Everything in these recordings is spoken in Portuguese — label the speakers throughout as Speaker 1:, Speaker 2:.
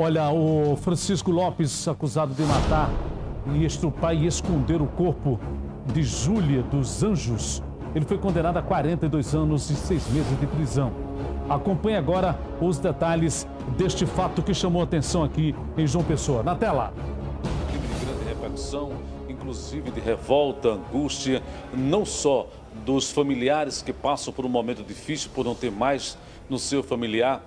Speaker 1: Olha, o Francisco Lopes, acusado de matar e estrupar e esconder o corpo de Júlia dos Anjos, ele foi condenado a 42 anos e 6 meses de prisão. Acompanhe agora os detalhes deste fato que chamou a atenção aqui em João Pessoa. Na tela.
Speaker 2: Crime de grande repercussão, inclusive de revolta, angústia, não só dos familiares que passam por um momento difícil por não ter mais no seu familiar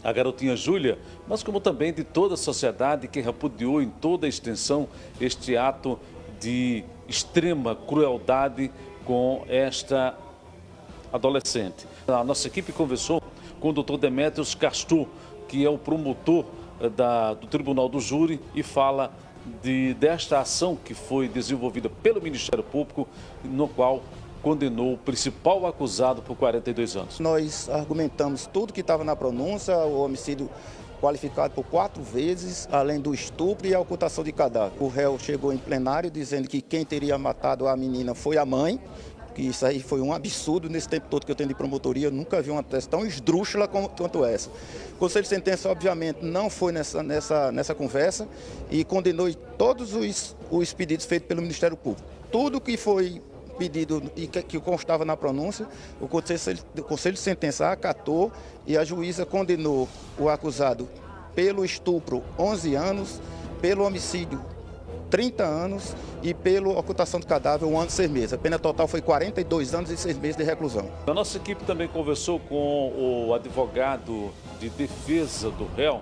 Speaker 2: a garotinha Júlia, mas como também de toda a sociedade que repudiou em toda a extensão este ato de extrema crueldade com esta adolescente. A nossa equipe conversou com o Dr. Demetrios Castor, que é o promotor do Tribunal do Júri, e fala desta ação que foi desenvolvida pelo Ministério Público, no qual condenou o principal acusado por 42 anos.
Speaker 3: Nós argumentamos tudo que estava na pronúncia, o homicídio qualificado por 4 vezes, além do estupro e a ocultação de cadáver. O réu chegou em plenário dizendo que quem teria matado a menina foi a mãe, que isso aí foi um absurdo nesse tempo todo que eu tenho de promotoria, eu nunca vi uma tese tão esdrúxula quanto essa. O Conselho de Sentença, obviamente, não foi nessa conversa e condenou todos os pedidos feitos pelo Ministério Público. Tudo que foi pedido e que constava na pronúncia, o Conselho de Sentença acatou e a juíza condenou o acusado pelo estupro 11 anos, pelo homicídio 30 anos e pela ocultação de cadáver 1 ano e 6 meses. A pena total foi 42 anos e 6 meses de reclusão.
Speaker 2: A nossa equipe também conversou com o advogado de defesa do réu,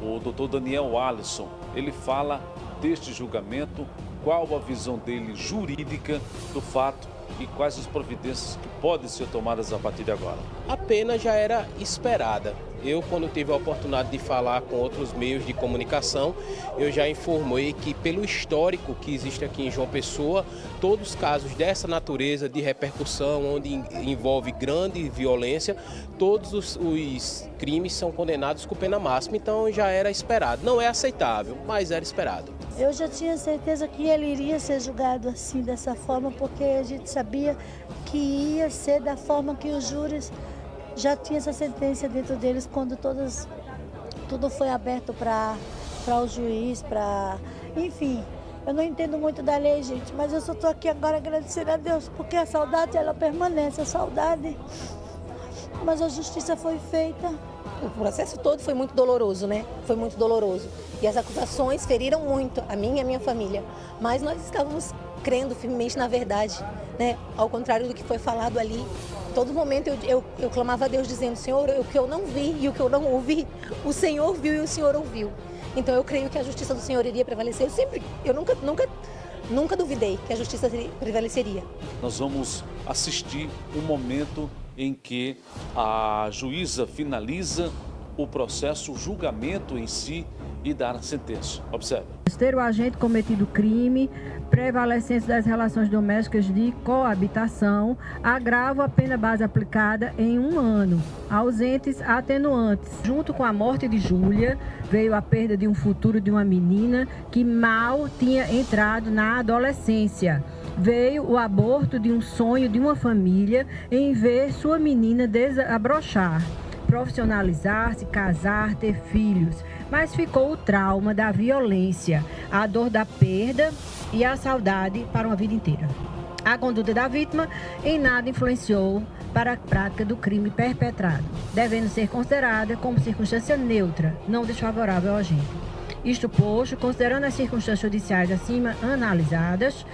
Speaker 2: o Dr. Daniel Alisson. Ele fala deste julgamento, qual a visão dele jurídica do fato e quais as providências que podem ser tomadas a partir de agora.
Speaker 4: A pena já era esperada. Eu, quando tive a oportunidade de falar com outros meios de comunicação, eu já informei que, pelo histórico que existe aqui em João Pessoa, todos os casos dessa natureza de repercussão, onde envolve grande violência, todos os crimes são condenados com pena máxima, então já era esperado. Não é aceitável, mas era esperado.
Speaker 5: Eu já tinha certeza que ele iria ser julgado assim, dessa forma, porque a gente sabia que ia ser da forma que os júris já tinha essa sentença dentro deles quando tudo foi aberto para o juiz, enfim. Eu não entendo muito da lei, gente, mas eu só estou aqui agora agradecendo a Deus, porque a saudade, ela permanece, a saudade, mas a justiça foi feita.
Speaker 6: O processo todo foi muito doloroso, né? Foi muito doloroso. E as acusações feriram muito a mim e a minha família, mas nós estávamos crendo firmemente na verdade, né? Ao contrário do que foi falado ali. Todo momento eu clamava a Deus dizendo, Senhor, o que eu não vi e o que eu não ouvi, o Senhor viu e o Senhor ouviu. Então eu creio que a justiça do Senhor iria prevalecer. Eu nunca duvidei que a justiça prevaleceria.
Speaker 2: Nós vamos assistir um momento em que a juíza finaliza o processo, o julgamento em si e dar a sentença. Observe.
Speaker 7: Ter o agente cometido crime, prevalecência das relações domésticas de coabitação, agravo a pena base aplicada em 1 ano, ausentes atenuantes. Junto com a morte de Júlia, veio a perda de um futuro de uma menina que mal tinha entrado na adolescência. Veio o aborto de um sonho de uma família em ver sua menina desabrochar, profissionalizar-se, casar, ter filhos. Mas ficou o trauma da violência, a dor da perda e a saudade para uma vida inteira. A conduta da vítima em nada influenciou para a prática do crime perpetrado, devendo ser considerada como circunstância neutra, não desfavorável ao agente. Isto posto, considerando as circunstâncias judiciais acima analisadas,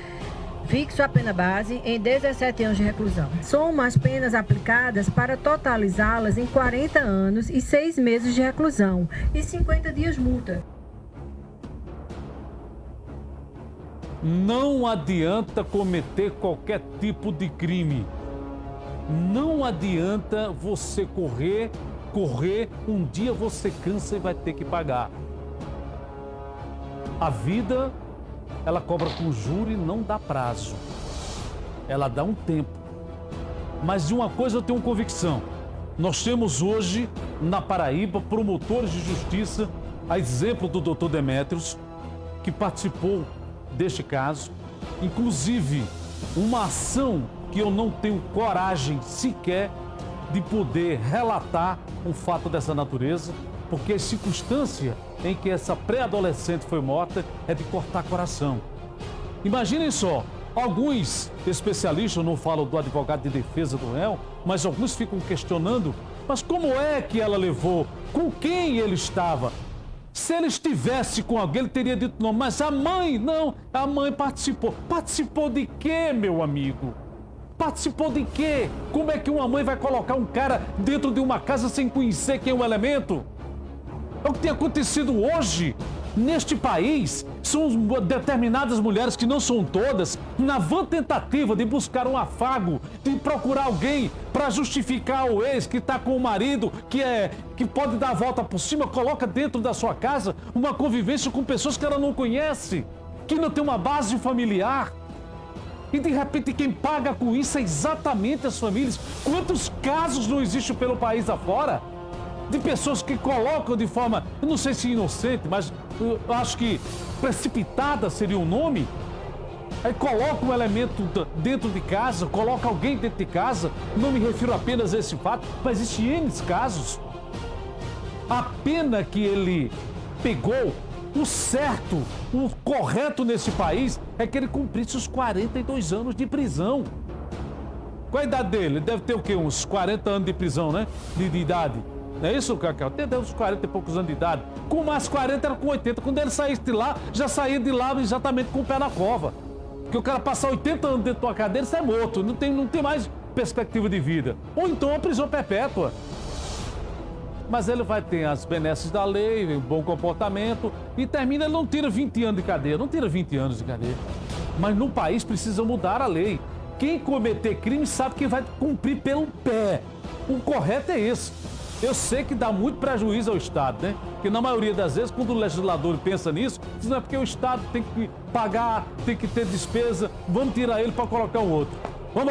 Speaker 7: fixo a pena base em 17 anos de reclusão. Soma as penas aplicadas para totalizá-las em 40 anos e 6 meses de reclusão e 50 dias multa.
Speaker 1: Não adianta cometer qualquer tipo de crime. Não adianta você correr, um dia você cansa e vai ter que pagar. A vida, ela cobra com júri, não dá prazo. Ela dá um tempo. Mas de uma coisa eu tenho convicção. Nós temos hoje, na Paraíba, promotores de justiça, a exemplo do Dr. Demetrios, que participou deste caso. Inclusive, uma ação que eu não tenho coragem sequer de poder relatar um fato dessa natureza, porque a circunstância em que essa pré-adolescente foi morta é de cortar coração. Imaginem só, alguns especialistas, não falam do advogado de defesa do réu, mas alguns ficam questionando, mas como é que ela levou? Com quem ele estava? Se ele estivesse com alguém, ele teria dito não, mas a mãe, não, a mãe participou. Participou de quê, meu amigo? Participou de quê? Como é que uma mãe vai colocar um cara dentro de uma casa sem conhecer quem é o elemento? É o que tem acontecido hoje. Neste país, são determinadas mulheres, que não são todas, na vã tentativa de buscar um afago, de procurar alguém para justificar o ex que está com o marido, que pode dar a volta por cima, coloca dentro da sua casa uma convivência com pessoas que ela não conhece, que não tem uma base familiar. E de repente quem paga com isso é exatamente as famílias. Quantos casos não existem pelo país afora? De pessoas que colocam de forma, eu não sei se inocente, mas eu acho que precipitada seria o nome. Aí coloca um elemento dentro de casa, coloca alguém dentro de casa. Não me refiro apenas a esse fato, mas existem N casos. A pena que ele pegou, o certo, o correto nesse país é que ele cumprisse os 42 anos de prisão. Qual a idade dele? Ele deve ter o quê? Uns 40 anos de prisão, né? De idade. Não é isso, Cacau? Tem uns 40 e poucos anos de idade. Com mais 40 era com 80. Quando ele saísse de lá, já saía de lá exatamente com o pé na cova. Porque o cara passar 80 anos dentro de uma cadeira, isso é morto. Não tem mais perspectiva de vida. Ou então a prisão perpétua. Mas ele vai ter as benesses da lei, um bom comportamento e termina, ele não tira 20 anos de cadeia. Não tira 20 anos de cadeia. Mas no país precisa mudar a lei. Quem cometer crime sabe que vai cumprir pelo pé. O correto é esse. Eu sei que dá muito prejuízo ao Estado, né? Porque na maioria das vezes, quando o legislador pensa nisso, diz não é porque o Estado tem que pagar, tem que ter despesa, vamos tirar ele para colocar o outro.